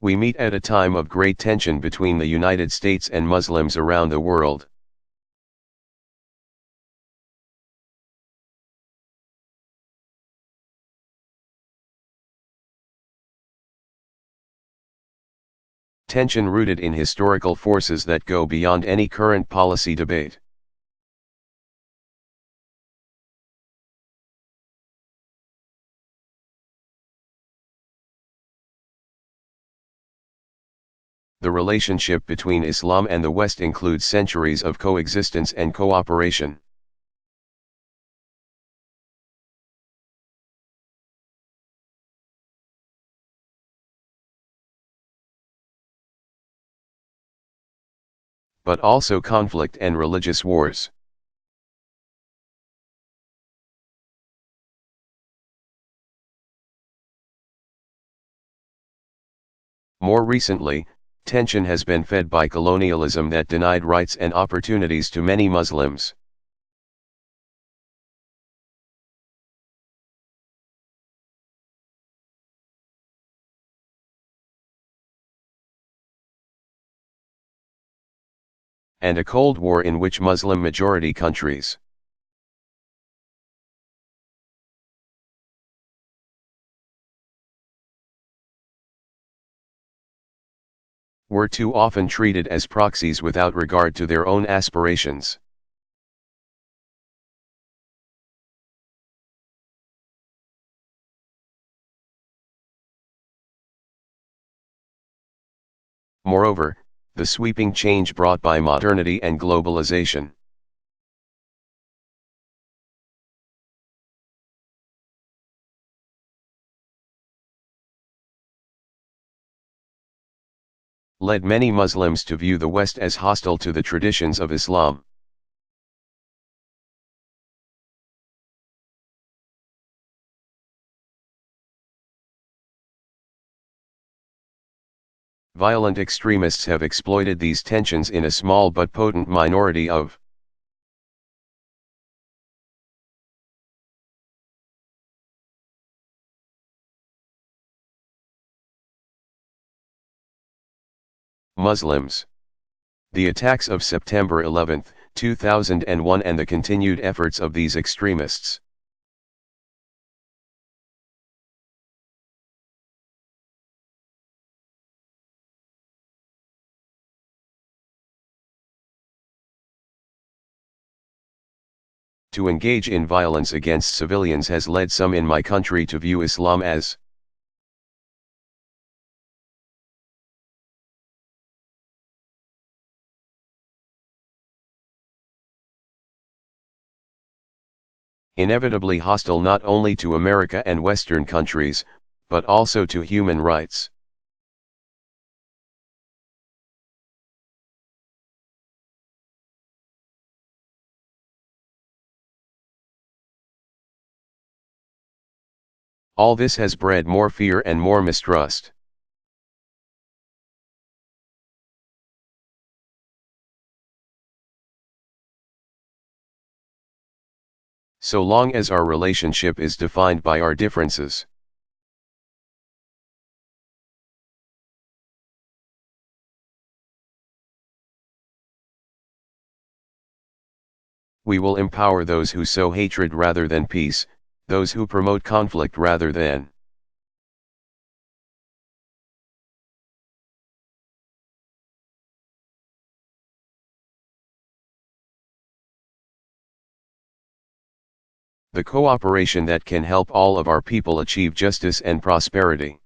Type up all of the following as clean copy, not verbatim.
We meet at a time of great tension between the United States and Muslims around the world. Tension rooted in historical forces that go beyond any current policy debate. The relationship between Islam and the West includes centuries of coexistence and cooperation. But also conflict and religious wars. More recently, tension has been fed by colonialism that denied rights and opportunities to many Muslims. And a Cold War in which Muslim-majority countries were too often treated as proxies without regard to their own aspirations. Moreover, the sweeping change brought by modernity and globalization led many Muslims to view the West as hostile to the traditions of Islam. Violent extremists have exploited these tensions in a small but potent minority of Muslims. The attacks of September 11, 2001 and the continued efforts of these extremists to engage in violence against civilians has led some in my country to view Islam as inevitably hostile not only to America and Western countries, but also to human rights. All this has bred more fear and more mistrust. So long as our relationship is defined by our differences, we will empower those who sow hatred rather than peace, those who promote conflict rather than the cooperation that can help all of our people achieve justice and prosperity.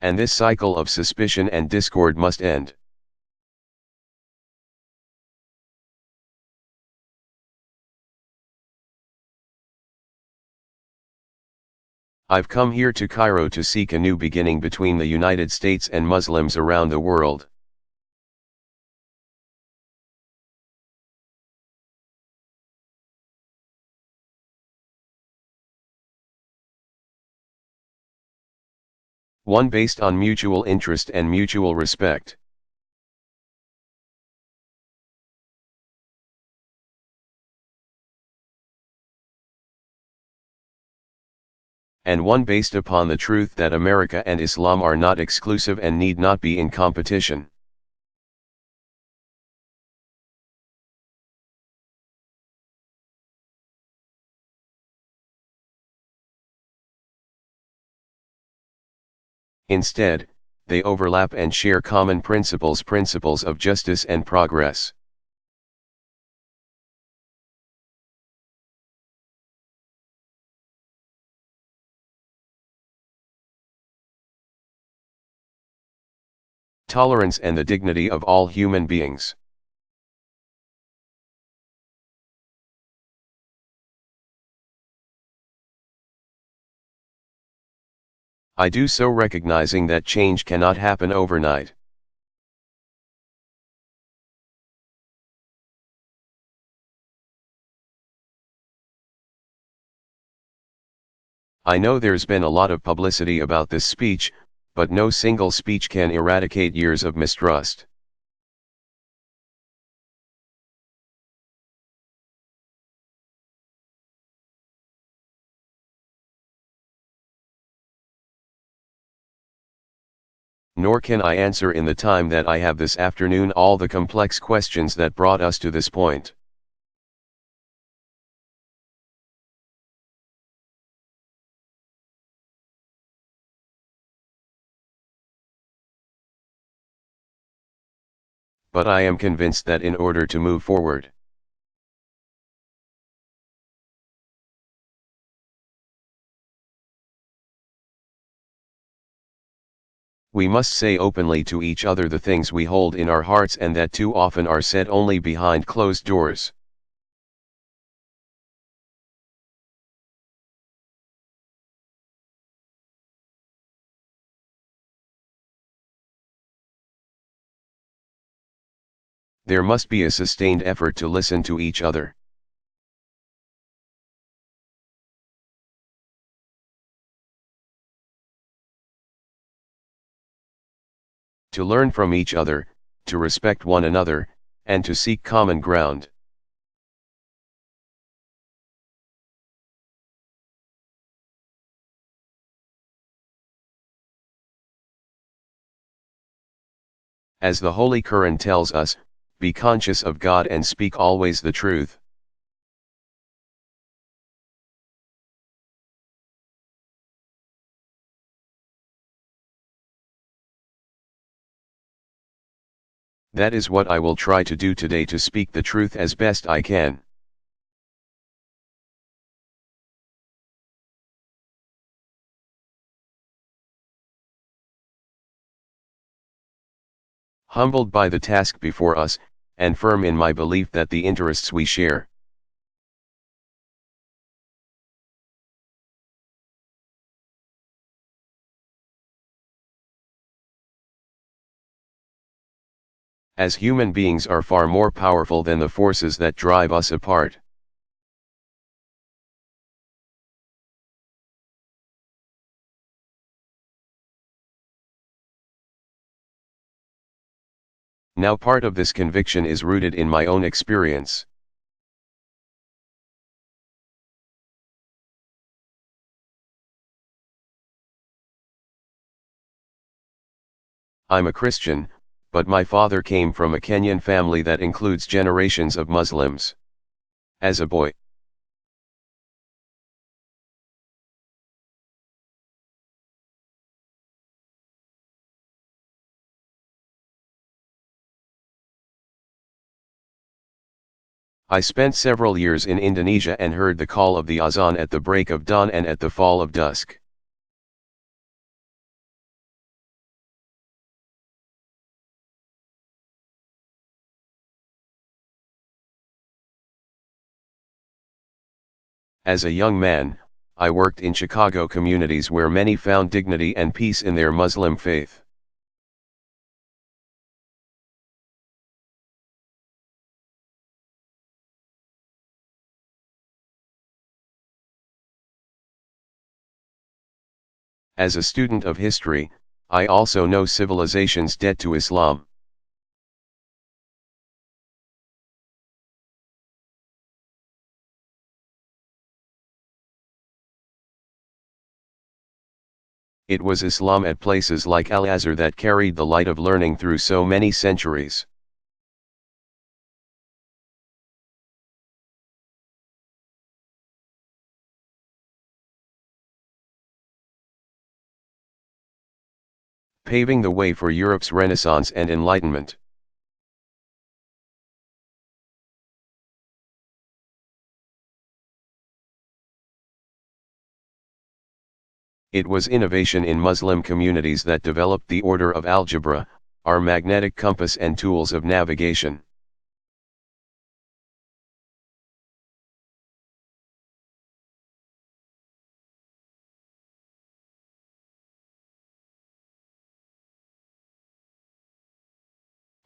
And this cycle of suspicion and discord must end. I've come here to Cairo to seek a new beginning between the United States and Muslims around the world. One based on mutual interest and mutual respect. and one based upon the truth that America and Islam are not exclusive and need not be in competition. Instead, they overlap and share common principles of justice and progress. Tolerance and the dignity of all human beings. I do so recognizing that change cannot happen overnight. I know there's been a lot of publicity about this speech, but no single speech can eradicate years of mistrust. Nor can I answer in the time that I have this afternoon all the complex questions that brought us to this point. But I am convinced that in order to move forward, we must say openly to each other the things we hold in our hearts and that too often are said only behind closed doors. There must be a sustained effort to listen to each other. To learn from each other, to respect one another, and to seek common ground. As the Holy Quran tells us, be conscious of God and speak always the truth. That is what I will try to do today, to speak the truth as best I can. Humbled by the task before us, and firm in my belief that the interests we share as human beings are far more powerful than the forces that drive us apart. Now part of this conviction is rooted in my own experience. I'm a Christian, but my father came from a Kenyan family that includes generations of Muslims. As a boy, I spent several years in Indonesia and heard the call of the azan at the break of dawn and at the fall of dusk. As a young man, I worked in Chicago communities where many found dignity and peace in their Muslim faith. As a student of history, I also know civilization's debt to Islam. It was Islam at places like Al-Azhar that carried the light of learning through so many centuries. Paving the way for Europe's Renaissance and Enlightenment. It was innovation in Muslim communities that developed the order of algebra, our magnetic compass and tools of navigation.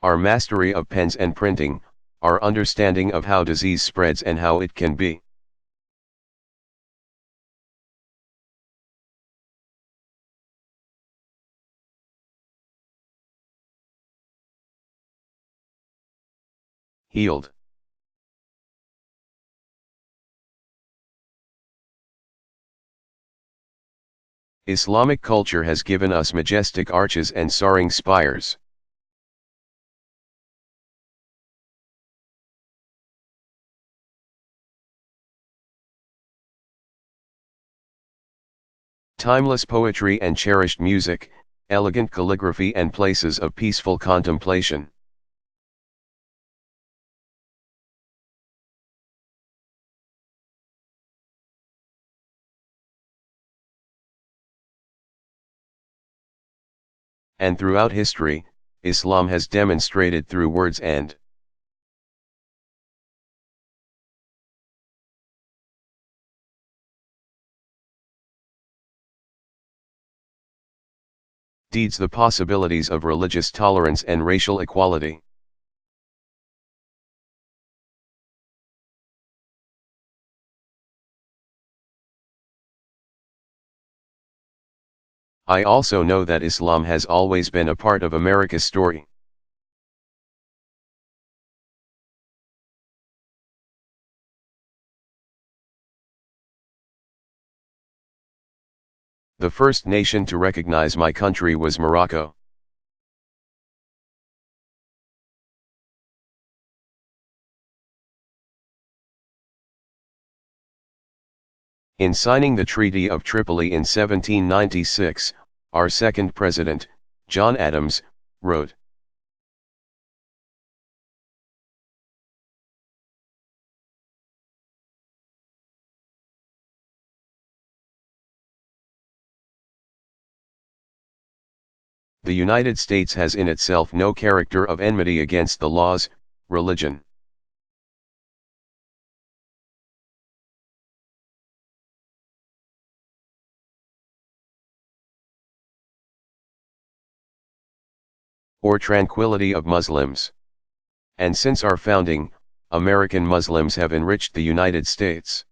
Our mastery of pens and printing, our understanding of how disease spreads and how it can be. Healed. Islamic culture has given us majestic arches and soaring spires. Timeless poetry and cherished music, elegant calligraphy and places of peaceful contemplation. And throughout history, Islam has demonstrated through words and deeds the possibilities of religious tolerance and racial equality. I also know that Islam has always been a part of America's story. The first nation to recognize my country was Morocco. In signing the Treaty of Tripoli in 1796, our second president, John Adams, wrote, "The United States has in itself no character of enmity against the laws, religion, or tranquility of Muslims. And since our founding, American Muslims have enriched the United States.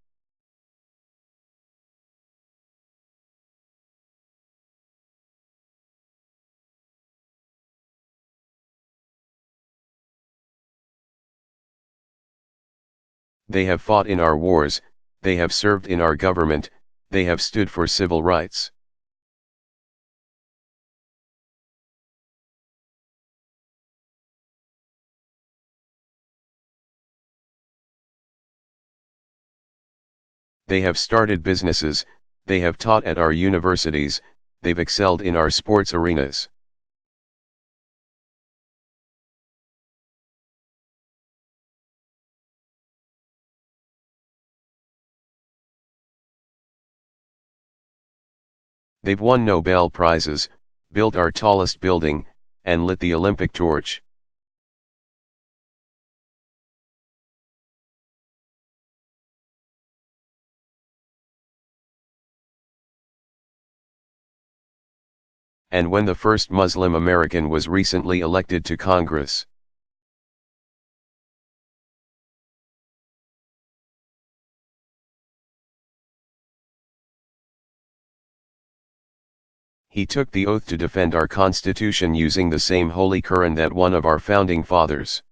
They have fought in our wars, they have served in our government, they have stood for civil rights. They have started businesses, they have taught at our universities, they've excelled in our sports arenas. They've won Nobel Prizes, built our tallest building, and lit the Olympic torch. And when the first Muslim American was recently elected to Congress, he took the oath to defend our Constitution using the same holy Quran that one of our founding fathers.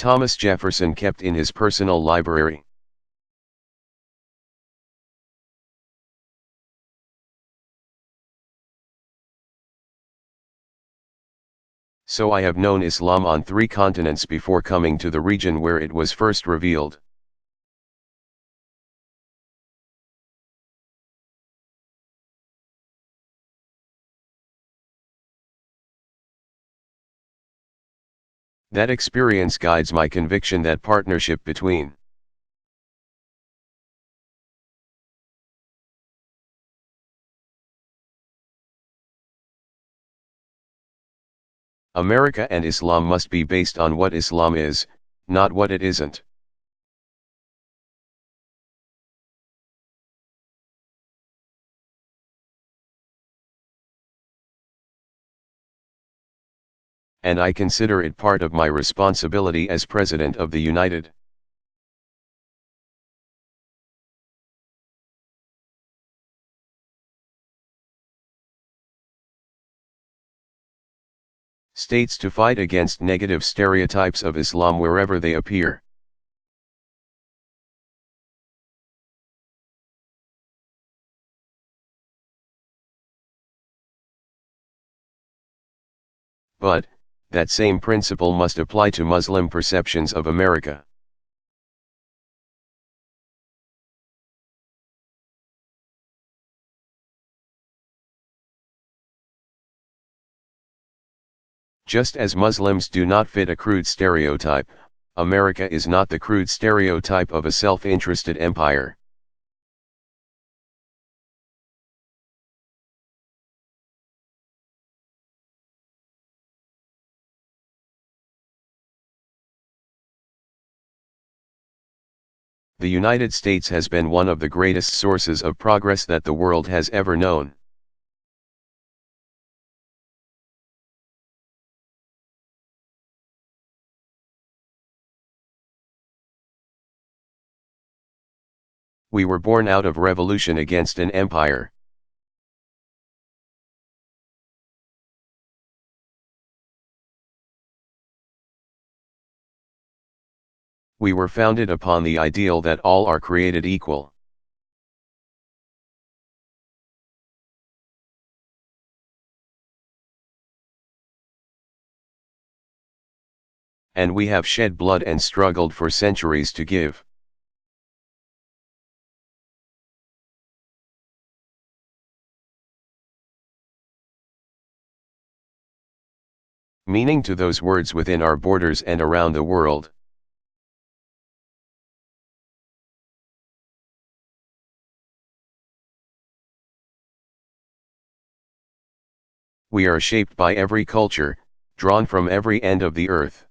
Thomas Jefferson kept in his personal library. So I have known Islam on 3 continents before coming to the region where it was first revealed. That experience guides my conviction that partnership between America and Islam must be based on what Islam is, not what it isn't. And I consider it part of my responsibility as President of the United States to fight against negative stereotypes of Islam wherever they appear. But, that same principle must apply to Muslim perceptions of America. Just as Muslims do not fit a crude stereotype, America is not the crude stereotype of a self-interested empire. The United States has been one of the greatest sources of progress that the world has ever known. We were born out of revolution against an empire. We were founded upon the ideal that all are created equal. And we have shed blood and struggled for centuries to give. Meaning to those words within our borders and around the world. We are shaped by every culture, drawn from every end of the earth.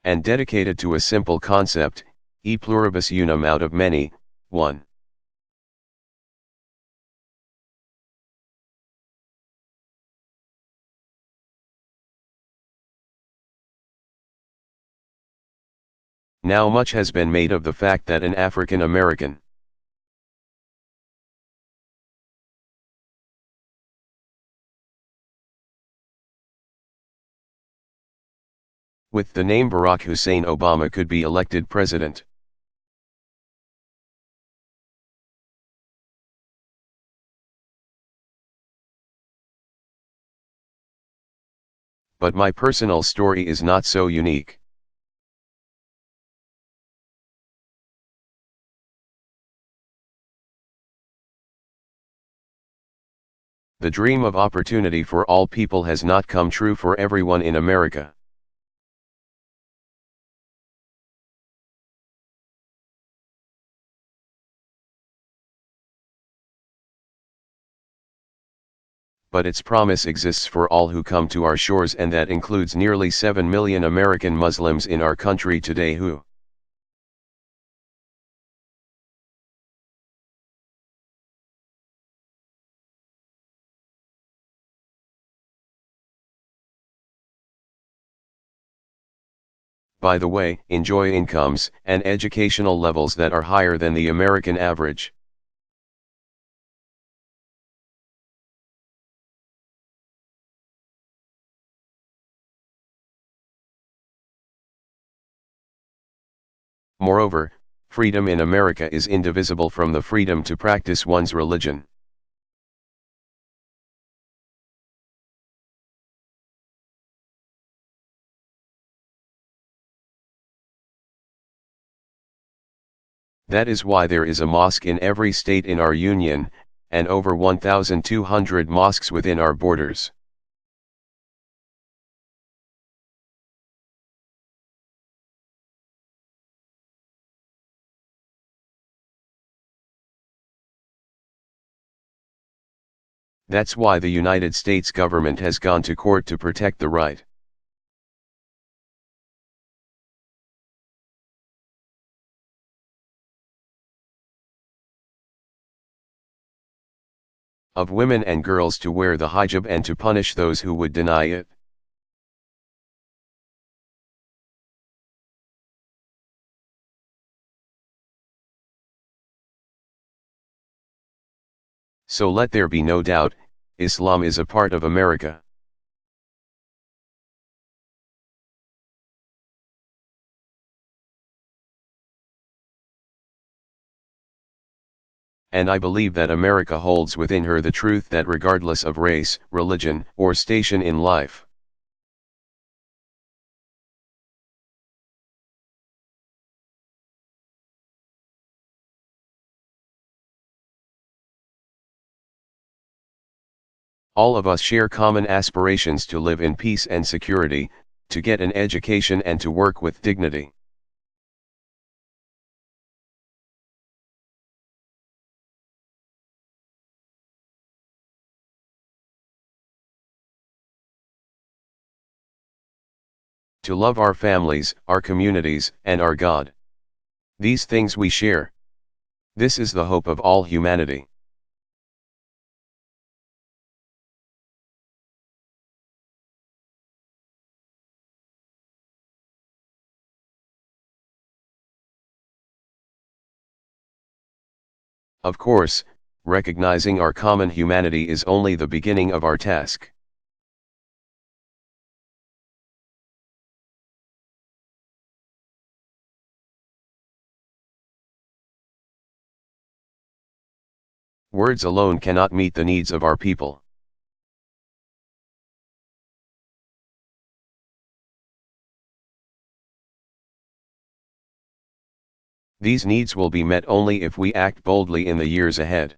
And dedicated to a simple concept, e pluribus unum, out of many, one. Now much has been made of the fact that an African American with the name Barack Hussein Obama could be elected president. But my personal story is not so unique. The dream of opportunity for all people has not come true for everyone in America. But its promise exists for all who come to our shores, and that includes nearly 7 million American Muslims in our country today who by the way, enjoy incomes and educational levels that are higher than the American average. Moreover, freedom in America is indivisible from the freedom to practice one's religion. That is why there is a mosque in every state in our union, and over 1,200 mosques within our borders. That's why the United States government has gone to court to protect the right of women and girls to wear the hijab and to punish those who would deny it. So let there be no doubt, Islam is a part of America. And I believe that America holds within her the truth that regardless of race, religion, or station in life, all of us share common aspirations to live in peace and security, to get an education and to work with dignity. To love our families, our communities, and our God. These things we share. This is the hope of all humanity. Of course, recognizing our common humanity is only the beginning of our task. Words alone cannot meet the needs of our people. These needs will be met only if we act boldly in the years ahead.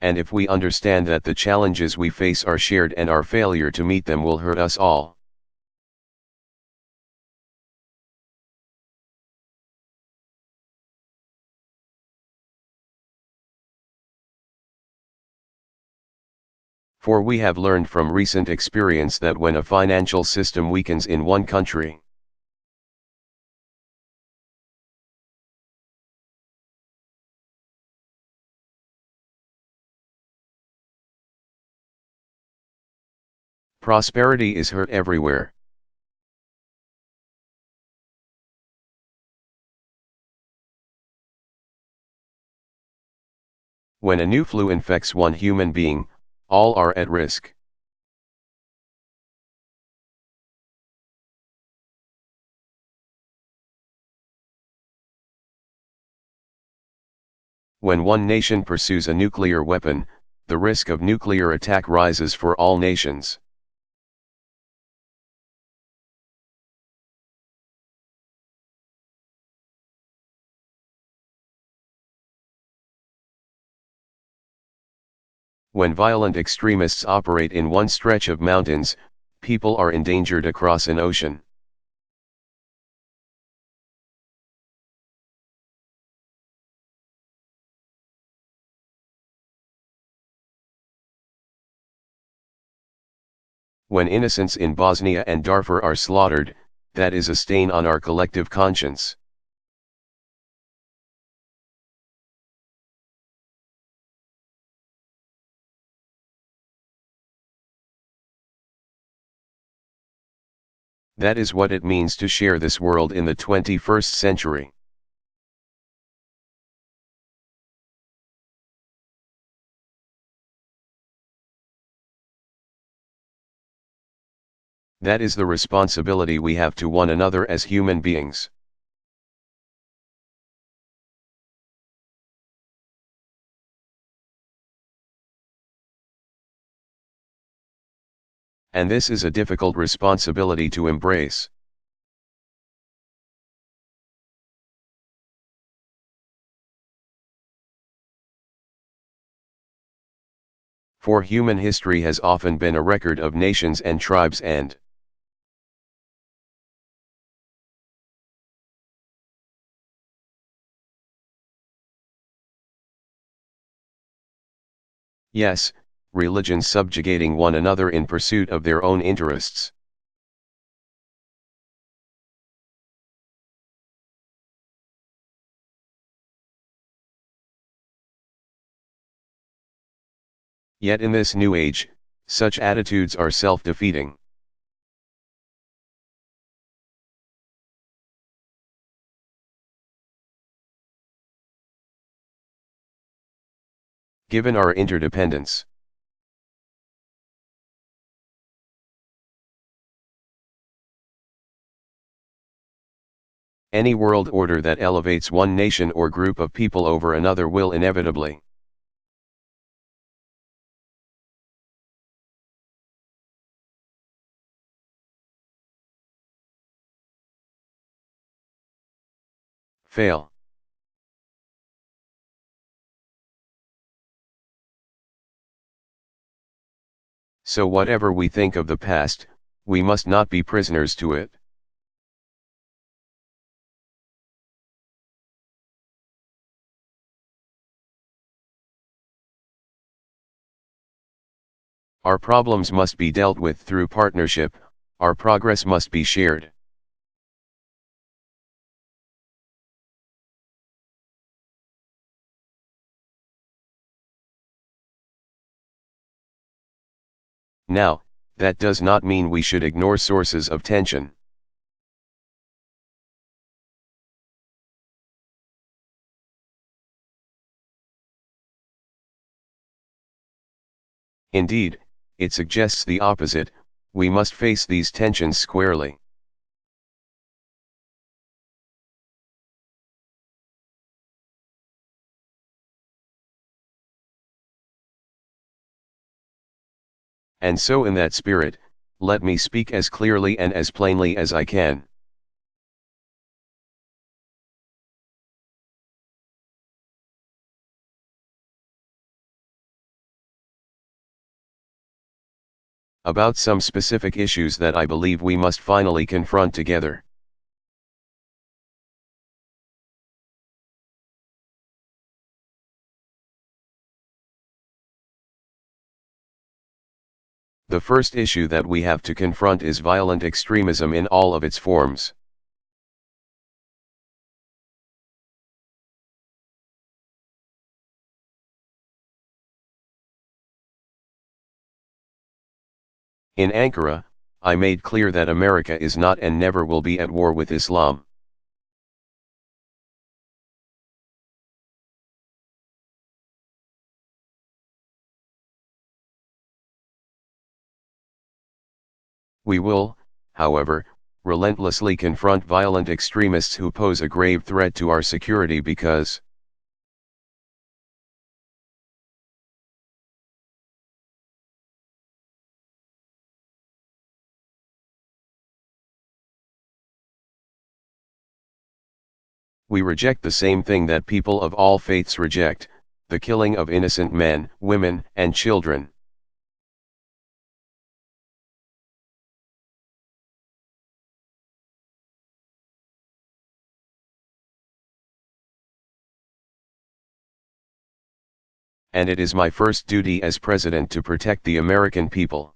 And if we understand that the challenges we face are shared and our failure to meet them will hurt us all. For we have learned from recent experience that when a financial system weakens in one country, prosperity is hurt everywhere. When a new flu infects one human being, all are at risk. When one nation pursues a nuclear weapon, the risk of nuclear attack rises for all nations. When violent extremists operate in one stretch of mountains, people are endangered across an ocean. When innocents in Bosnia and Darfur are slaughtered, that is a stain on our collective conscience. That is what it means to share this world in the 21st century. That is the responsibility we have to one another as human beings. And this is a difficult responsibility to embrace. For human history has often been a record of nations and tribes and yes, religions subjugating one another in pursuit of their own interests. Yet in this new age, such attitudes are self-defeating. Given our interdependence, any world order that elevates one nation or group of people over another will inevitably fail. So whatever we think of the past, we must not be prisoners to it. Our problems must be dealt with through partnership, our progress must be shared. Now, that does not mean we should ignore sources of tension. Indeed, it suggests the opposite. We must face these tensions squarely. And so in that spirit, let me speak as clearly and as plainly as I can. About some specific issues that I believe we must finally confront together. The first issue that we have to confront is violent extremism in all of its forms. In Ankara, I made clear that America is not and never will be at war with Islam. We will, however, relentlessly confront violent extremists who pose a grave threat to our security because we reject the same thing that people of all faiths reject, the killing of innocent men, women, and children. And it is my first duty as president to protect the American people.